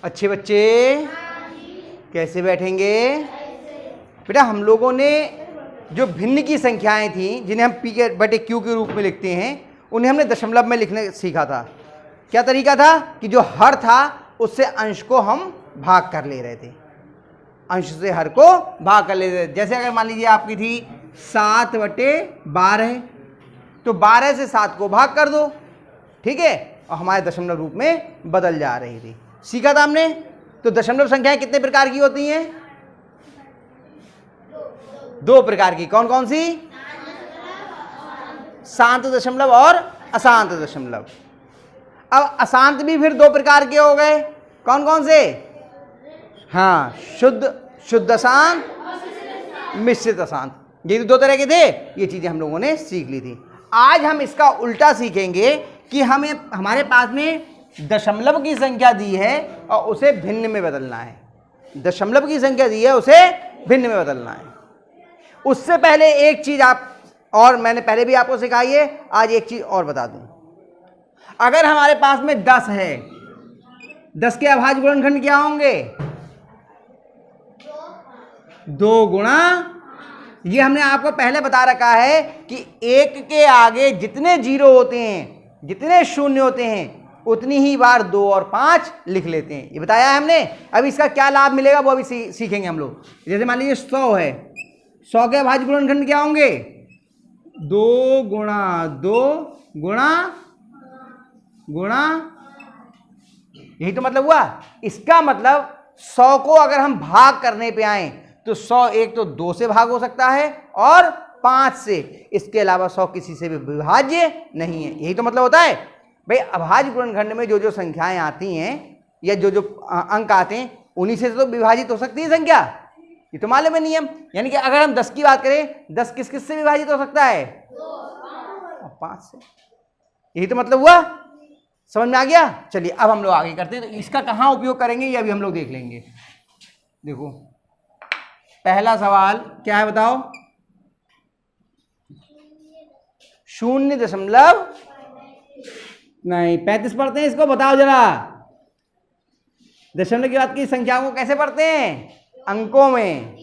अच्छे बच्चे कैसे बैठेंगे? बेटा हम लोगों ने जो भिन्न की संख्याएं थी जिन्हें हम पी के बटे क्यू के रूप में लिखते हैं उन्हें हमने दशमलव में लिखने सीखा था। क्या तरीका था कि जो हर था उससे अंश को हम भाग कर ले रहे थे, अंश से हर को भाग कर ले रहे थे। जैसे अगर मान लीजिए आपकी थी 7/12 तो 12 से 7 को भाग कर दो, ठीक है, और हमारे दशमलव रूप में बदल जा रही थी। सीखा था हमने। तो दशमलव संख्याएं कितने प्रकार की होती हैं? 2 प्रकार की। कौन कौन सी? शांत दशमलव और अशांत दशमलव। अब अशांत भी फिर 2 प्रकार के हो गए। कौन कौन से? हाँ, शुद्ध अशांत, मिश्रित अशांत। ये 2 तरह के थे। ये चीजें हम लोगों ने सीख ली थी। आज हम इसका उल्टा सीखेंगे कि हमें हमारे पास में दशमलव की संख्या दी है और उसे भिन्न में बदलना है। दशमलव की संख्या दी है, उसे भिन्न में बदलना है। उससे पहले एक चीज आप, और मैंने पहले भी आपको सिखाई है, आज एक चीज और बता दूं। अगर हमारे पास में 10 है, 10 के अभाज्य गुणनखंड क्या होंगे? 2 गुणा, ये हमने आपको पहले बता रखा है कि 1 के आगे जितने जीरो होते हैं, जितने शून्य होते हैं, उतनी ही बार 2 और 5 लिख लेते हैं। ये बताया है हमने। अब इसका क्या लाभ मिलेगा वो अभी सीखेंगे हम लोग। जैसे मान लीजिए 100 है, 100 के अभाज्य गुणनखंड क्या होंगे? 2 गुणा 2 गुणा गुणा, यही तो मतलब हुआ। इसका मतलब 100 को अगर हम भाग करने पे आए तो 100 एक तो 2 से भाग हो सकता है और 5 से। इसके अलावा 100 किसी से भी विभाज्य नहीं है। यही तो मतलब होता है भाई। अभाज्य गुणनखंड में जो जो संख्याएं आती हैं या जो जो अंक आते हैं उन्हीं से तो विभाजित हो सकती है संख्या। ये तो मालूम है नियम। यानी कि अगर हम 10 की बात करें, 10 किस किस से विभाजित हो सकता है? 5 से। यही तो मतलब हुआ। समझ में आ गया? चलिए अब हम लोग आगे करते हैं। तो इसका कहाँ उपयोग करेंगे ये अभी हम लोग देख लेंगे। देखो पहला सवाल क्या है बताओ? 0.35 पढ़ते हैं इसको, बताओ जरा। दशमलव के बाद की संख्याओं को कैसे पढ़ते हैं? अंकों में।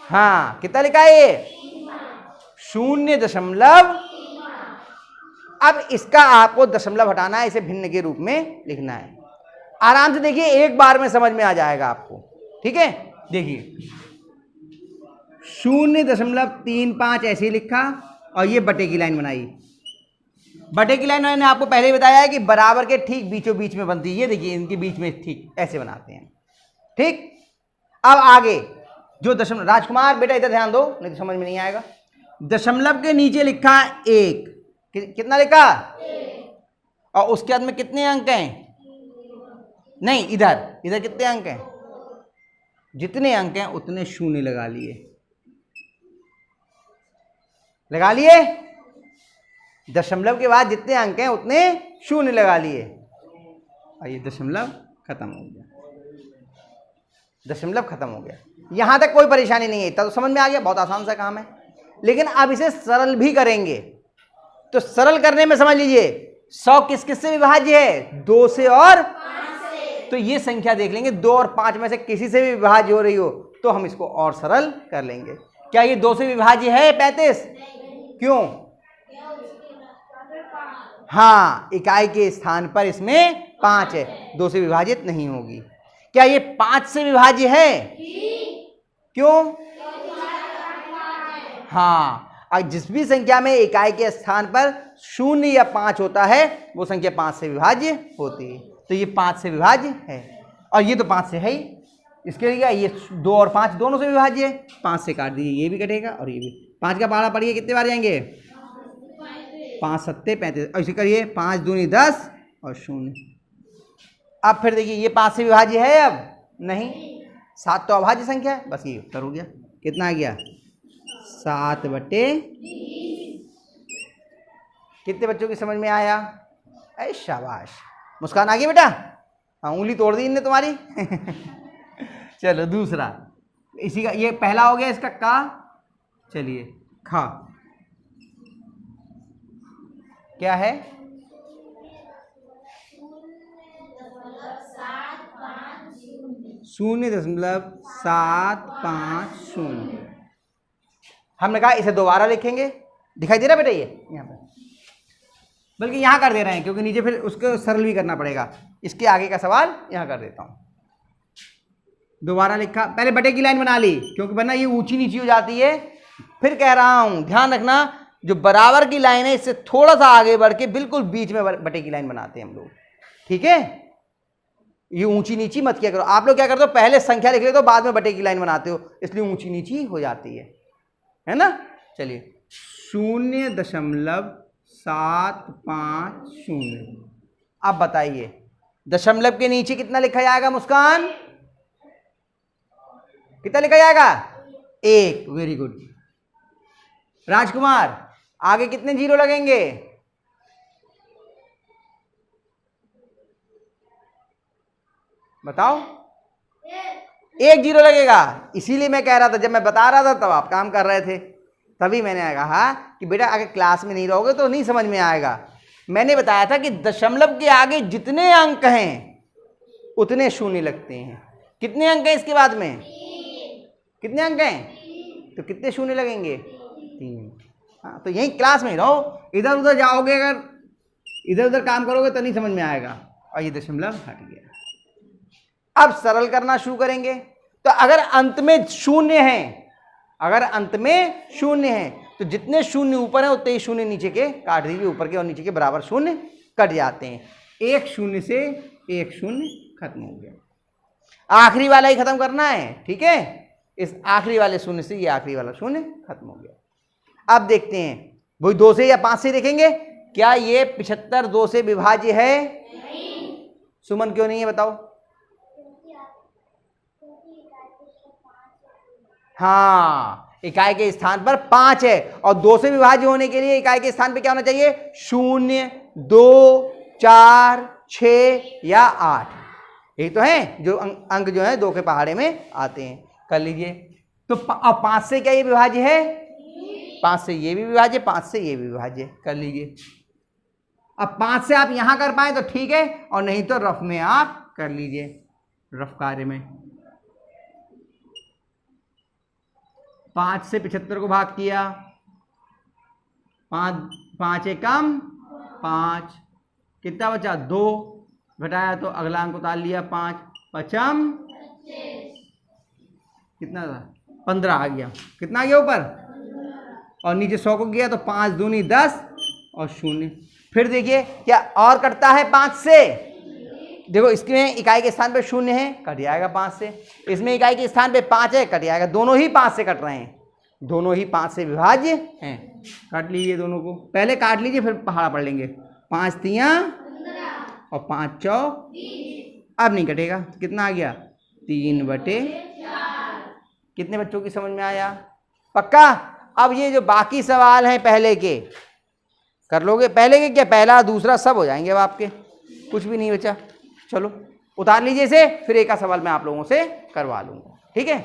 हाँ, कितना लिखा है ये? 0.35। अब इसका आपको दशमलव हटाना है, इसे भिन्न के रूप में लिखना है। आराम से देखिए, एक बार में समझ में आ जाएगा आपको। ठीक है, देखिए 0.35 ऐसे ही लिखा और ये बटे की लाइन बनाई। बटे की लाइन मैंने आपको पहले ही बताया है कि बराबर के ठीक बीचों बीच में बनती है। ये देखिए इनके बीच में ठीक ऐसे बनाते हैं। ठीक, अब आगे जो दशमलव, राजकुमार बेटा इधर ध्यान दो नहीं तो समझ में नहीं आएगा। दशमलव के नीचे लिखा 1, कितना लिखा? 1। और उसके बाद में कितने अंक हैं? नहीं, इधर कितने अंक हैं? जितने अंक हैं उतने शून्य लगा लिए। दशमलव के बाद जितने अंक हैं उतने शून्य लगा लिए और ये दशमलव खत्म हो गया। दशमलव खत्म हो गया। यहां तक कोई परेशानी नहीं है, इतना तो समझ में आ गया। बहुत आसान सा काम है। लेकिन अब इसे सरल भी करेंगे। तो सरल करने में समझ लीजिए 100 किस किस से विभाज्य है? 2 से और 5 से। तो ये संख्या देख लेंगे 2 और 5 में से किसी से भी विभाज्य हो रही हो तो हम इसको और सरल कर लेंगे। क्या ये 2 से विभाज्य है 35? क्यों? हाँ, इकाई के स्थान पर इसमें 5 है, 2 से विभाजित नहीं होगी। क्या ये 5 से विभाज्य है? क्यों? हाँ, जिस भी संख्या में इकाई के स्थान पर 0 या 5 होता है वो संख्या 5 से विभाज्य होती है। तो ये 5 से विभाज्य है और ये तो 5 से है ही। इसके लिए ये 2 और 5 दोनों से विभाज्य है। 5 से काट दीजिए, ये भी कटेगा और ये भी। 5 का पहाड़ा पढ़िए, कितने बार जाएंगे? 5 7 35। ऐसे करिए 5 दूनी 10 और 0। अब फिर देखिए ये 5 से विभाज्य है? अब नहीं, 7 तो अभाज्य संख्या है। बस ये उत्तर हो गया। कितना आ गया? 7/20। कितने बच्चों की समझ में आया? अरे शाबाश, मुस्कान आ गई बेटा। हाँ, उंगली तोड़ दी इनने तुम्हारी। चलो दूसरा, इसी का ये पहला हो गया इसका का। चलिए खा क्या है? 0.750। हमने कहा इसे दोबारा लिखेंगे, दिखाई दे रहा बेटा ये यहाँ पर, बल्कि यहाँ कर दे रहे हैं क्योंकि नीचे फिर उसको सरल भी करना पड़ेगा। इसके आगे का सवाल यहाँ कर देता हूँ। दोबारा लिखा, पहले बटे की लाइन बना ली क्योंकि वरना ये ऊंची नीची हो जाती है। फिर कह रहा हूँ ध्यान रखना, जो बराबर की लाइन है इससे थोड़ा सा आगे बढ़ के बिल्कुल बीच में बटे की लाइन बनाते हैं हम लोग, ठीक है। ये ऊंची नीची मत किया करो। आप लोग क्या करते हो, पहले संख्या लिख लेते हो, बाद में बटे की लाइन बनाते हो, इसलिए ऊंची नीची हो जाती है ना। चलिए 0.750। अब बताइए दशमलव के नीचे कितना लिखा जाएगा मुस्कान, कितना लिखा जाएगा, 1। Very good. राजकुमार आगे कितने जीरो लगेंगे, बताओ। 1 जीरो लगेगा। इसीलिए मैं कह रहा था, जब मैं बता रहा था तब आप काम कर रहे थे, तभी मैंने कहा कि बेटा अगर क्लास में नहीं रहोगे तो नहीं समझ में आएगा। मैंने बताया था कि दशमलव के आगे जितने अंक हैं उतने शून्य लगते हैं। कितने अंक हैं इसके बाद में, कितने अंक हैं, तो कितने शून्य लगेंगे, 3। हाँ, तो यही क्लास में ही रहो, इधर उधर जाओगे, अगर इधर उधर काम करोगे तो नहीं समझ में आएगा। और ये दशमलव हट गया। अब सरल करना शुरू करेंगे। तो अगर अंत में शून्य है, अगर अंत में शून्य है तो जितने शून्य ऊपर है उतने ही शून्य नीचे के काट दीजिए, ऊपर के और नीचे के बराबर शून्य कट जाते हैं। 1 शून्य से 1 शून्य खत्म हो गया। आखिरी वाला ही खत्म करना है, ठीक है। इस आखिरी वाले शून्य से ये आखिरी वाला शून्य खत्म हो गया। अब देखते हैं वही 2 से या 5 से देखेंगे, क्या ये 75 2 से विभाज्य है, नहीं। सुमन क्यों नहीं है बताओ। हाँ, इकाई के स्थान पर 5 है और 2 से विभाज्य होने के लिए इकाई के स्थान पे क्या होना चाहिए, 0, 2, 4, 6 या 8। यही तो है जो अंक जो है 2 के पहाड़े में आते हैं। कर लीजिए। तो 5 से क्या ये विभाज्य है, 5 से ये भी विभाज्य, 5 से ये भी विभाज्य। कर लीजिए। अब 5 से आप यहां कर पाए तो ठीक है, और नहीं तो रफ में आप कर लीजिए, रफ कार्य में। 5 से 75 को भाग किया, 5 एकम 5, कितना बचा, 2 घटाया तो अगला अंक उतार लिया, 5 पचम कितना था, 15 आ गया। कितना आ गया ऊपर, और नीचे 100 को गया तो 5 दूनी 10 और 0। फिर देखिए क्या और कटता है 5 से, देखो इसमें इकाई के स्थान पे 0 है, कट जाएगा 5 से। इसमें इकाई के स्थान पे 5 है, कट जाएगा। दोनों ही 5 से कट रहे हैं, दोनों ही 5 से विभाज्य हैं। काट लीजिए दोनों को, पहले काट लीजिए फिर पहाड़ा पढ़ लेंगे। 5 तियां और 5 चौ, अब नहीं कटेगा। कितना आ गया, 3/4। कितने बच्चों की समझ में आया, पक्का। अब ये जो बाकी सवाल हैं पहले के कर लोगे, पहले के क्या, पहला दूसरा सब हो जाएंगे अब आपके, कुछ भी नहीं बचा। चलो उतार लीजिए इसे, फिर एक सवाल मैं आप लोगों से करवा लूंगा, ठीक है।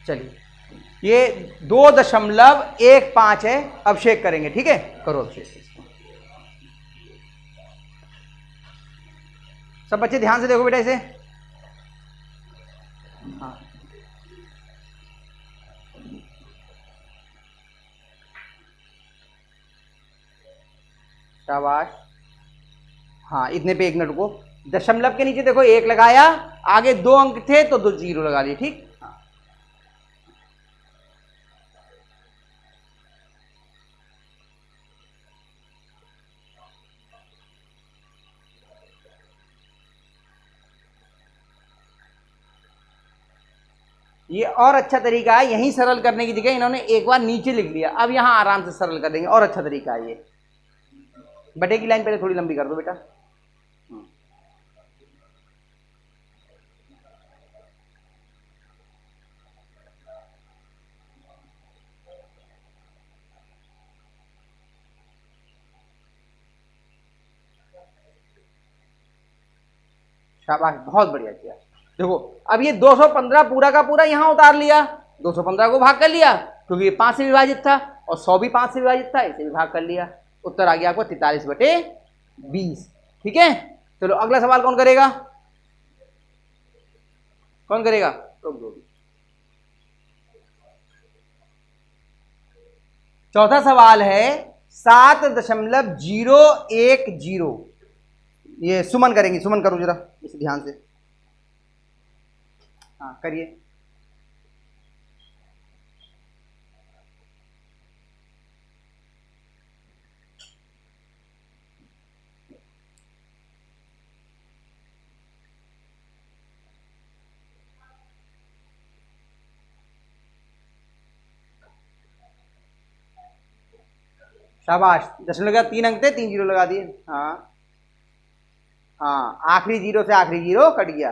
चलिए ये 2.15 है, अभिषेक करेंगे, ठीक है। करो अभिषेक। सब बच्चे ध्यान से देखो बेटा इसे। हाँ, शाबाश। हाँ, इतने पे 1 मिनट को, दशमलव के नीचे देखो 1 लगाया, आगे 2 अंक थे तो 2 जीरो लगा लिए, ठीक। हाँ, ये और अच्छा तरीका है, यहीं सरल करने की जगह इन्होंने एक बार नीचे लिख लिया, अब यहां आराम से सरल कर देंगे, और अच्छा तरीका है ये। बटे की लाइन पहले थोड़ी लंबी कर दो बेटा। शाबाश, बहुत बढ़िया किया। देखो अब ये 215 पूरा का पूरा यहां उतार लिया, 215 को भाग कर लिया क्योंकि ये 5 से विभाजित था, और 100 भी 5 से विभाजित था, इसे भी भाग कर लिया। उत्तर आ गया आपको 43/5। 20। ठीक है, चलो अगला सवाल कौन करेगा, कौन करेगा? रुक दो। चौथा सवाल है 7.010। ये सुमन करेंगी, सुमन करो जरा इस ध्यान से। हाँ करिए। शाबाश, 0.3 अंक थे, 3 जीरो लगा दिए। हाँ हाँ, आखिरी जीरो से आखिरी जीरो कट गया।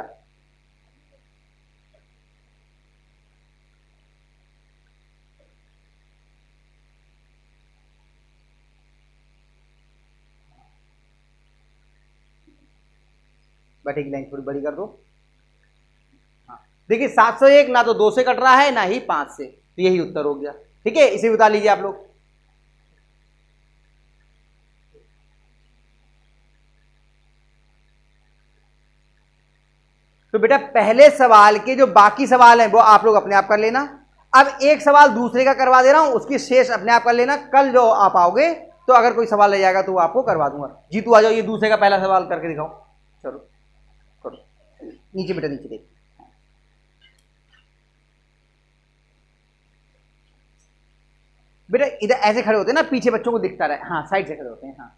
बैठे की लाइन थोड़ी बड़ी कर दो। हाँ देखिए, 701 ना तो 2 से कट रहा है ना ही 5 से, तो यही उत्तर हो गया। ठीक है, इसे बता लीजिए आप लोग। तो बेटा पहले सवाल के जो बाकी सवाल हैं वो आप लोग अपने आप कर लेना। अब एक सवाल दूसरे का करवा दे रहा हूं, उसकी शेष अपने आप कर लेना। कल जो आप आओगे तो अगर कोई सवाल रह जाएगा तो वो आपको करवा दूंगा। जीतू आ जाओ, ये दूसरे का पहला सवाल करके दिखाओ। चलो करो, नीचे बेटा नीचे देख। बेटा इधर ऐसे खड़े होते हैं ना, पीछे बच्चों को दिखता रहे। हाँ साइड से खड़े होते हैं। हाँ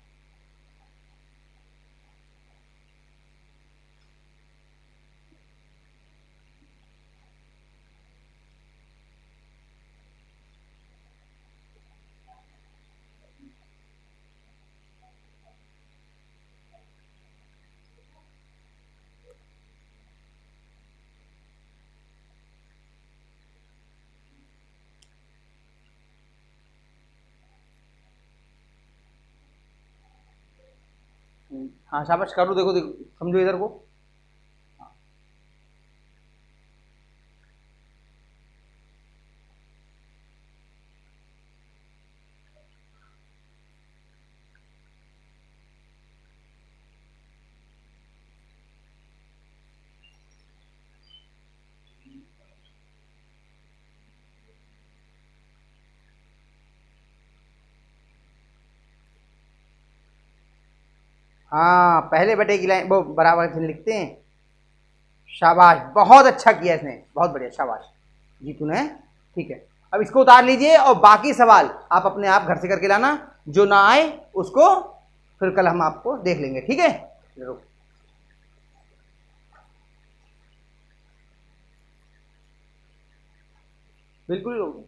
हाँ शाबाश, करो। देखो देखो, समझो इधर को। हाँ पहले बटे की लाइन वो बराबर चिन्ह लिखते हैं। शाबाश, बहुत अच्छा किया इसने, बहुत बढ़िया, शाबाश जीतू ने। ठीक है, अब इसको उतार लीजिए और बाकी सवाल आप अपने आप घर से करके लाना। जो ना आए उसको फिर कल हम आपको देख लेंगे। ठीक है, बिल्कुल।